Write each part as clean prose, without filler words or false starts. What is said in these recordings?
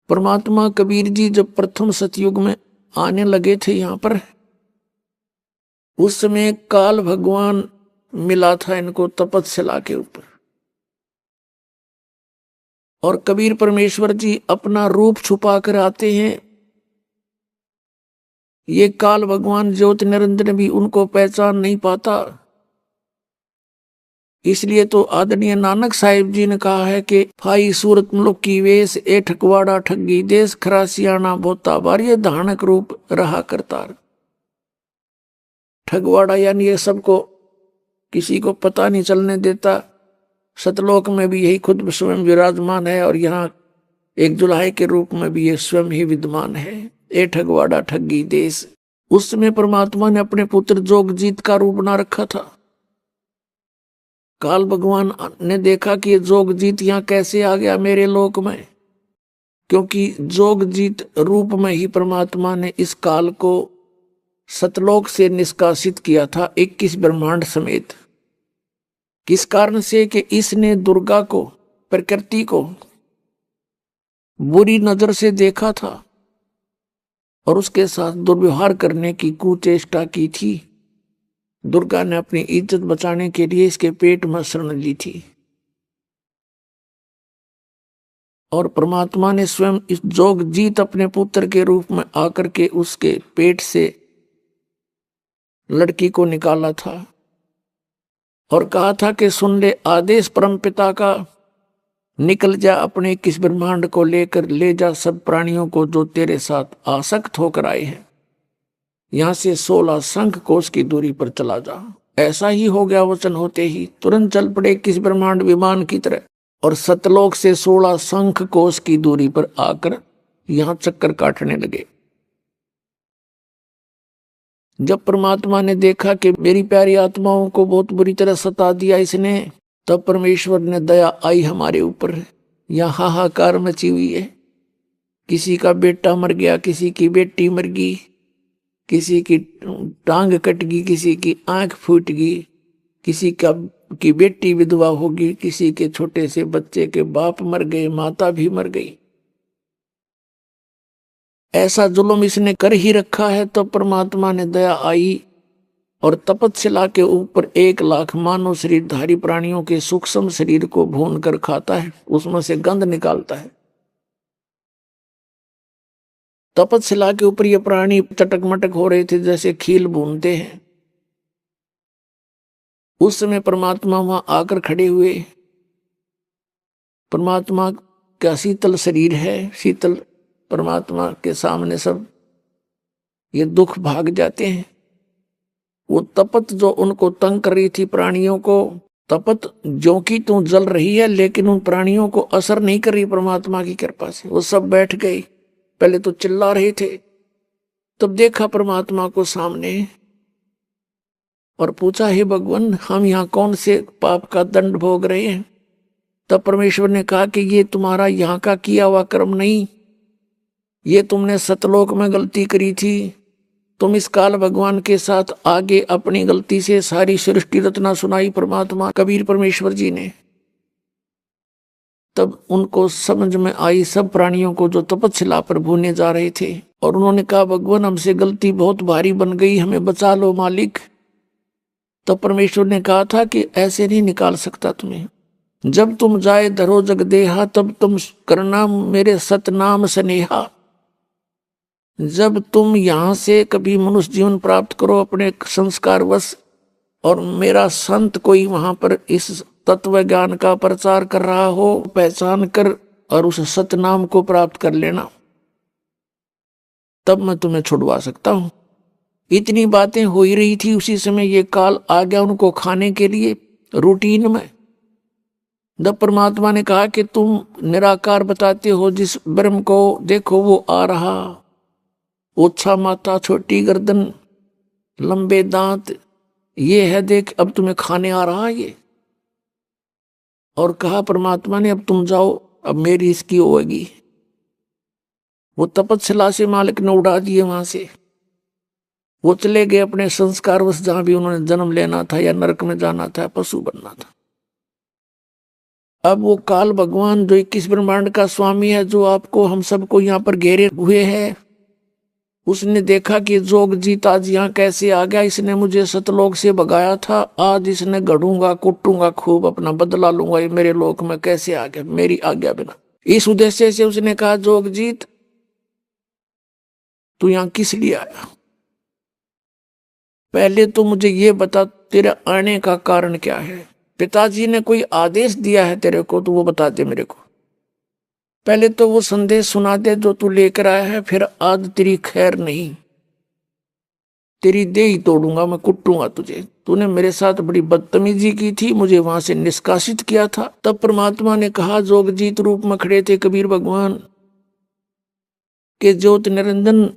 परमात्मा कबीर जी जब प्रथम सतयुग में आने लगे थे यहाँ पर, उस समय काल भगवान मिला था इनको तपस्या के ऊपर, और कबीर परमेश्वर जी अपना रूप छुपा कर आते हैं। ये काल भगवान ज्योति निरंजन भी उनको पहचान नहीं पाता। इसलिए तो आदरणीय नानक साहिब जी ने कहा है कि फाई सूरत मुलुक की वेश, ए ठकवाड़ा ठगी देश, खरासियाना बोता बार, ये धानक रूप रहा करतार। ठगवाड़ा यानी ये सबको, किसी को पता नहीं चलने देता। सतलोक में भी यही खुद स्वयं विराजमान है, और यहाँ एक जुलाहे के रूप में भी ये स्वयं ही विद्यमान है। ए ठगवाड़ा ठगी देश। उस समय परमात्मा ने अपने पुत्र जोगजीत का रूप बना रखा था। काल भगवान ने देखा कि ये जोगजीत यहाँ कैसे आ गया मेरे लोक में, क्योंकि जोगजीत रूप में ही परमात्मा ने इस काल को सतलोक से निष्कासित किया था, 21 ब्रह्मांड समेत। किस कारण से कि इसने दुर्गा को, प्रकृति को बुरी नजर से देखा था और उसके साथ दुर्व्यवहार करने की कुचेष्टा की थी। दुर्गा ने अपनी इज्जत बचाने के लिए इसके पेट में शरण ली थी, और परमात्मा ने स्वयं इस जोगजीत अपने पुत्र के रूप में आकर के उसके पेट से लड़की को निकाला था, और कहा था कि सुन ले आदेश परमपिता का, निकल जा अपने 21 ब्रह्मांड को लेकर, ले जा सब प्राणियों को जो तेरे साथ आसक्त होकर आए हैं, यहां से 16 शंख कोश की दूरी पर चला जा। ऐसा ही हो गया। वचन होते ही तुरंत चल पड़े 21 ब्रह्मांड विमान की तरह, और सतलोक से 16 शंख कोश की दूरी पर आकर यहां चक्कर काटने लगे। जब परमात्मा ने देखा कि मेरी प्यारी आत्माओं को बहुत बुरी तरह सता दिया इसने, तब परमेश्वर ने दया आई हमारे ऊपर। यह हाहाकार मची हुई है। किसी का बेटा मर गया, किसी की बेटी मर गई, किसी की टांग कट गई, किसी की आंख फूट गई, किसी की बेटी विधवा होगी, किसी के छोटे से बच्चे के बाप मर गए, माता भी मर गई। ऐसा जुल्म इसने कर ही रखा है। तो परमात्मा ने दया आई और तपस्या के ऊपर 1 लाख मानव शरीरधारी प्राणियों के सूक्ष्म शरीर को भून कर खाता है, उसमें से गंध निकालता है। तपस्या के ऊपर ये प्राणी चटक मटक हो रहे थे जैसे खील भूनते हैं। उस समय परमात्मा वहां आकर खड़े हुए। परमात्मा का शीतल शरीर है, शीतल परमात्मा के सामने सब ये दुख भाग जाते हैं। वो तपत जो उनको तंग कर रही थी प्राणियों को, तपत जो कि तू जल रही है, लेकिन उन प्राणियों को असर नहीं कर रही परमात्मा की कृपा से। वो सब बैठ गए। पहले तो चिल्ला रहे थे, तब देखा परमात्मा को सामने और पूछा, हे भगवान, हम यहाँ कौन से पाप का दंड भोग रहे हैं? तब परमेश्वर ने कहा कि ये तुम्हारा यहाँ का किया हुआ कर्म नहीं, ये तुमने सतलोक में गलती करी थी। तुम इस काल भगवान के साथ आगे अपनी गलती से सारी सृष्टि रचना सुनाई परमात्मा कबीर परमेश्वर जी ने। तब उनको समझ में आई, सब प्राणियों को जो तपस्या पर भूने जा रहे थे, और उन्होंने कहा, भगवान हमसे गलती बहुत भारी बन गई, हमें बचा लो मालिक। तब परमेश्वर ने कहा था कि ऐसे नहीं निकाल सकता तुम्हें। जब तुम जाए धरो जग देहा, तब तुम करना मेरे सतनाम स्नेहा। जब तुम यहां से कभी मनुष्य जीवन प्राप्त करो अपने संस्कार वश, और मेरा संत कोई वहां पर इस तत्व ज्ञान का प्रचार कर रहा हो, पहचान कर और उस सतनाम को प्राप्त कर लेना, तब मैं तुम्हें छुड़वा सकता हूं। इतनी बातें हो ही रही थी, उसी समय ये काल आ गया उनको खाने के लिए रूटीन में। जब परमात्मा ने कहा कि तुम निराकार बताते हो जिस ब्रह्म को, देखो वो आ रहा, ओछा माथा, छोटी गर्दन, लंबे दांत, ये है, देख अब तुम्हें खाने आ रहा ये। और कहा परमात्मा ने, अब तुम जाओ, अब मेरी इसकी होगी। वो तपस्या से मालिक ने उड़ा दिए वहां से। वो चले गए अपने संस्कार वश, जहां भी उन्होंने जन्म लेना था या नरक में जाना था, पशु बनना था। अब वो काल भगवान जो 21 ब्रह्मांड का स्वामी है, जो आपको हम सबको यहाँ पर घेरे हुए है, उसने देखा कि जोग जीत आज यहाँ कैसे आ गया। इसने मुझे सतलोक से भगाया था, आज इसने गढ़ूंगा कुटूंगा खूब, अपना बदला लूंगा। ये मेरे लोक में कैसे आ गया मेरी आज्ञा बिना। इस उद्देश्य से उसने कहा, जोग जीत तू यहाँ किस लिए आया? पहले तो मुझे ये बता, तेरे आने का कारण क्या है? पिताजी ने कोई आदेश दिया है तेरे को तो वो बता दे मेरे को। पहले तो वो संदेश सुना दे जो तू लेकर आया है, फिर आज तेरी खैर नहीं, तेरी देह ही तोड़ूंगा मैं, कुटूंगा तुझे। तूने मेरे साथ बड़ी बदतमीजी की थी, मुझे वहां से निष्कासित किया था। तब परमात्मा ने कहा, जोगजीत रूप में खड़े थे कबीर भगवान के ज्योत निरंजन,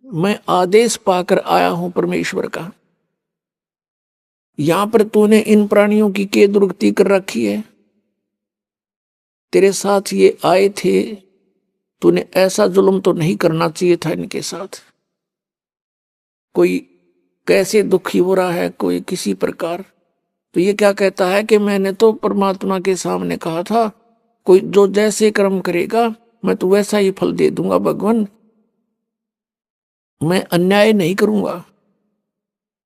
मैं आदेश पाकर आया हूं परमेश्वर का। यहां पर तूने इन प्राणियों की क्या दुर्गति कर रखी है? तेरे साथ ये आए थे, तूने ऐसा जुल्म तो नहीं करना चाहिए था इनके साथ। कोई कैसे दुखी हो रहा है, कोई किसी प्रकार। तो ये क्या कहता है कि मैंने तो परमात्मा के सामने कहा था, कोई जो जैसे कर्म करेगा मैं तो वैसा ही फल दे दूंगा भगवान, मैं अन्याय नहीं करूंगा।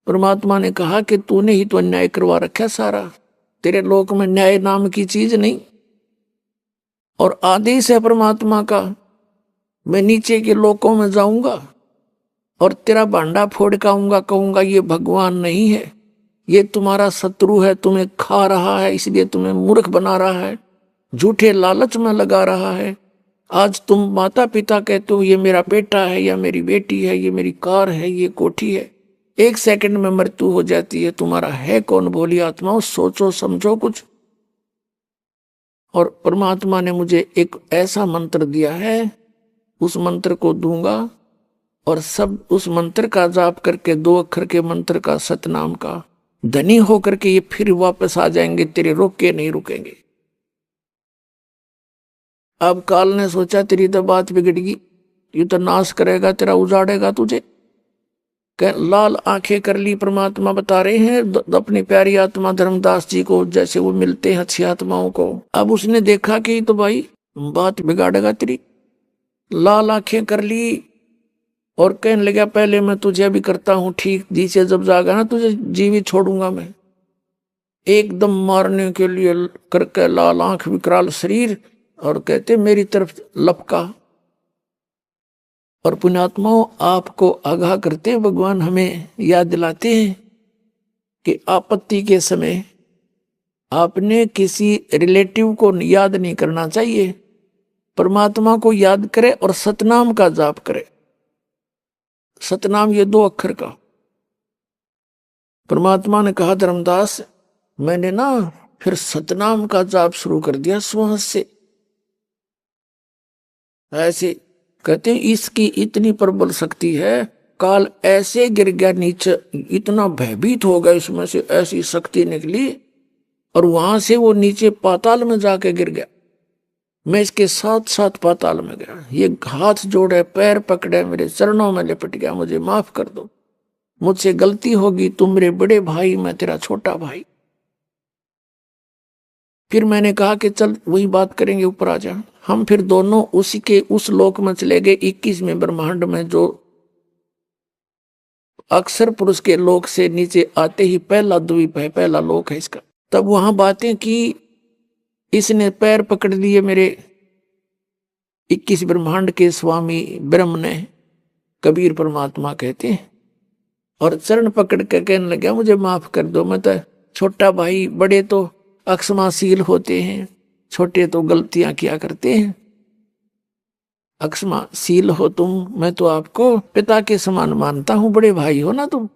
परमात्मा ने कहा कि तूने ही तो अन्याय करवा रखा सारा, तेरे लोक में न्याय नाम की चीज नहीं। और आदेश है परमात्मा का, मैं नीचे के लोकों में जाऊंगा और तेरा भांडा फोड़ के आऊंगा, कहूंगा ये भगवान नहीं है, ये तुम्हारा शत्रु है, तुम्हें खा रहा है, इसलिए तुम्हें मूर्ख बना रहा है, झूठे लालच में लगा रहा है। आज तुम माता पिता कहते हो ये मेरा बेटा है या मेरी बेटी है, ये मेरी कार है, ये कोठी है, 1 सेकंड में मृत्यु हो जाती है। तुम्हारा है कौन भोली आत्माओं, सोचो समझो कुछ। और परमात्मा ने मुझे एक ऐसा मंत्र दिया है, उस मंत्र को दूंगा और सब उस मंत्र का जाप करके, 2 अक्षर के मंत्र का, सतनाम का धनी होकर के ये फिर वापस आ जाएंगे, तेरे रोक के नहीं रुकेंगे। अब काल ने सोचा तेरी तो बात बिगड़गी, ये तो नाश करेगा तेरा, उजाड़ेगा तुझे। लाल आंखें कर ली। परमात्मा बता रहे हैं अपनी प्यारी आत्मा धर्मदास जी को, जैसे वो मिलते हैं अच्छी आत्माओं को। अब उसने देखा कि तो भाई बात बिगाड़ेगा तेरी। लाल आंखें कर ली और कहने लगा, पहले मैं तुझे अभी करता हूं ठीक, जी से जब जागा ना तुझे जीवित छोड़ूंगा मैं। एकदम मारने के लिए करके लाल आंख विकराल शरीर और कहते मेरी तरफ लपका। और पुण्यात्माओं, आपको आगाह करते हैं भगवान, हमें याद दिलाते हैं कि आपत्ति के समय आपने किसी रिलेटिव को याद नहीं करना चाहिए, परमात्मा को याद करे और सतनाम का जाप करे। सतनाम ये 2 अक्षर का। परमात्मा ने कहा, धर्मदास मैंने ना फिर सतनाम का जाप शुरू कर दिया सुहस से। ऐसे कहते हैं इसकी इतनी प्रबल शक्ति है, काल ऐसे गिर गया नीचे, इतना भयभीत हो गया, इसमें से ऐसी शक्ति निकली और वहां से वो नीचे पाताल में जाके गिर गया। मैं इसके साथ साथ पाताल में गया, ये हाथ जोड़े पैर पकड़े मेरे चरणों में लिपट गया, मुझे माफ कर दो, मुझसे गलती होगी, तुम मेरे बड़े भाई, मैं तेरा छोटा भाई। फिर मैंने कहा कि चल वही बात करेंगे, ऊपर आ जा। हम फिर दोनों उसी के उस लोक में चले गए, 21वें ब्रह्मांड में, जो अक्षर पुरुष के लोक से नीचे आते ही पहला द्वीप है, पहला लोक है इसका। तब वहां बातें की, इसने पैर पकड़ लिए मेरे 21 ब्रह्मांड के स्वामी ब्रह्म ने, कबीर परमात्मा कहते हैं, और चरण पकड़ कर कहने लगा मुझे माफ कर दो, मैं तो छोटा भाई, बड़े तो अक्षमाशील होते हैं, छोटे तो गलतियां किया करते हैं, अक्षमाशील हो तुम, मैं तो आपको पिता के समान मानता हूं, बड़े भाई हो ना तुम।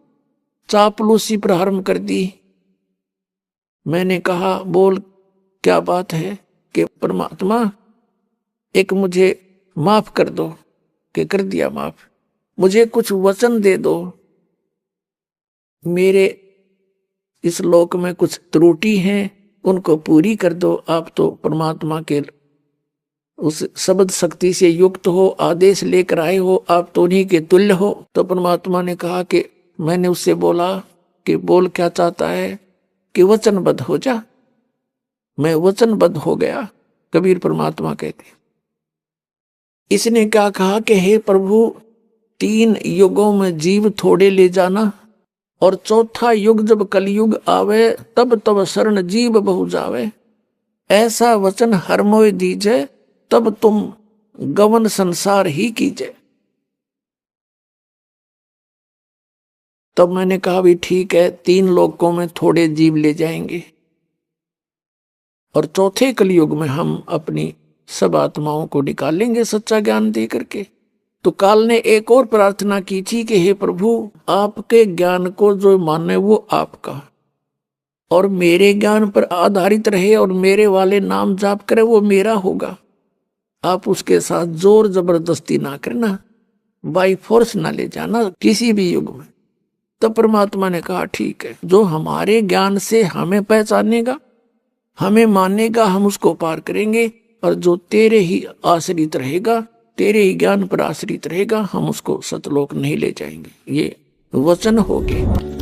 चापलूसी प्रारंभ कर दी। मैंने कहा बोल क्या बात है? कि परमात्मा एक मुझे माफ कर दो। कि कर दिया माफ, मुझे कुछ वचन दे दो, मेरे इस लोक में कुछ त्रुटि हैं उनको पूरी कर दो। आप तो परमात्मा के उस शब्द शक्ति से युक्त हो, आदेश लेकर आए हो, आप तो उन्हीं के तुल्य हो। तो परमात्मा ने कहा कि मैंने उससे बोला कि बोल क्या चाहता है? कि वचनबद्ध हो जा, मैं वचनबद्ध हो गया, कबीर परमात्मा कहते। इसने क्या कहा कि हे प्रभु, 3 युगों में जीव थोड़े ले जाना, और चौथा युग जब कलयुग आवे तब तब शरण जीव बहु जावे। ऐसा वचन हर मोय दीजे, तब तुम गवन संसार ही कीजिए। तब मैंने कहा भी ठीक है, 3 लोकों में थोड़े जीव ले जाएंगे और चौथे कलयुग में हम अपनी सब आत्माओं को निकालेंगे सच्चा ज्ञान दे करके। तो काल ने एक और प्रार्थना की थी कि हे प्रभु, आपके ज्ञान को जो माने वो आपका, और मेरे ज्ञान पर आधारित रहे और मेरे वाले नाम जाप करे वो मेरा होगा। आप उसके साथ जोर जबरदस्ती ना करना, बाई फोर्स ना ले जाना किसी भी युग में। तब परमात्मा ने कहा ठीक है, जो हमारे ज्ञान से हमें पहचानेगा, हमें मानेगा, हम उसको पार करेंगे, और जो तेरे ही आश्रित रहेगा, तेरे ही ज्ञान पर आश्रित रहेगा, हम उसको सतलोक नहीं ले जाएंगे। ये वचन हो गए।